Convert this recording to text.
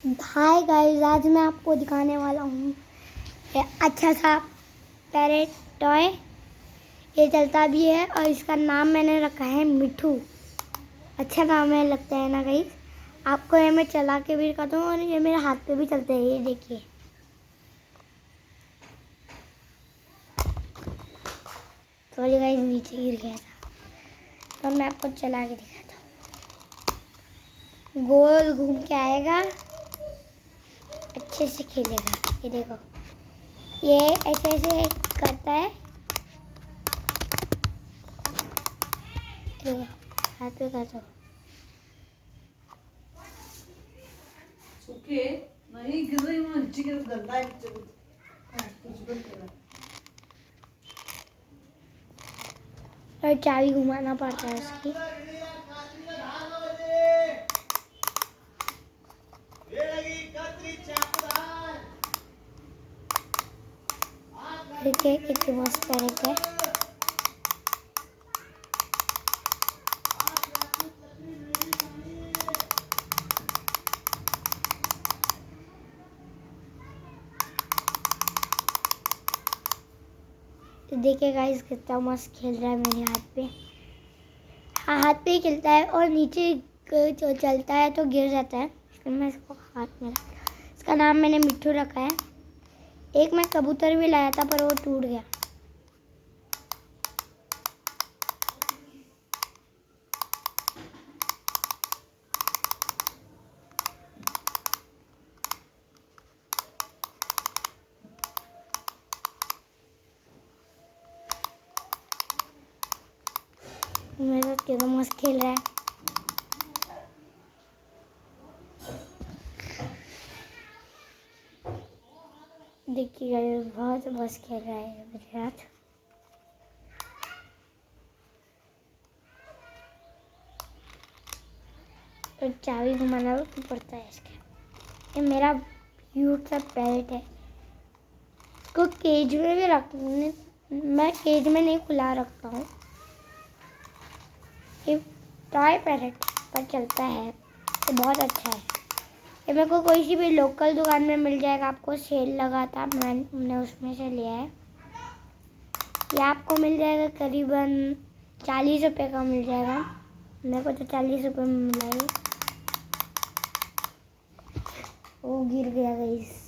Hi guys, आज मैं आपको दिखाने वाला हूँ अच्छा सा पैरेट टॉय। ये चलता भी है और इसका नाम मैंने रखा है मिठू। अच्छा नाम है, लगता है ना गाइस। आपको ये मैं चला के भी दिखाता हूँ और ये मेरे हाथ पे भी चलते हैं। ये देखिए, सॉरी गाइस, नीचे गिर गया था। तो मैं आपको चला के दिखाता हूँ। गोल घूम के आएगा, अच्छे से खेलेगा। ये देखो, ये ऐसे ऐसे करता है। हाथ पे करता हूँ। नहीं गिर रही हूँ, नीचे गिर गंदा है। और चाबी घुमाना पड़ता है उसकी। देखिए कितनी मस्त पैरेट है। तो देखिए गाइस, कितना मस्त खेल रहा है मेरे हाथ पे। हाँ, हाथ पे ही खेलता है और नीचे जो चलता है तो गिर जाता है। इसलिए मैं इसको हाथ में रखा। इसका नाम मैंने मिट्ठू रखा है। एक मैं कबूतर भी लाया था पर वो टूट गया। मेरा कितना मस्त खेल रहा है। देखिए गाइस, बहुत मस्त खेल रहा है मेरे साथ। तो चाबी घुमाना पड़ता है इसके। ये मेरा क्यूट सा पैरेट है। इसको केज में भी मैं केज में नहीं खुला रखता हूँ। ये टॉय पैरेट पर चलता है। ये बहुत अच्छा है। ये मेरे को कोई सी भी लोकल दुकान में मिल जाएगा। आपको सेल लगा था, मैंने उसमें से लिया है। ये आपको मिल जाएगा करीबन 40 रुपये का मिल जाएगा। मेरे को तो 40 रुपये में मिला है। वो गिर गया गाइस।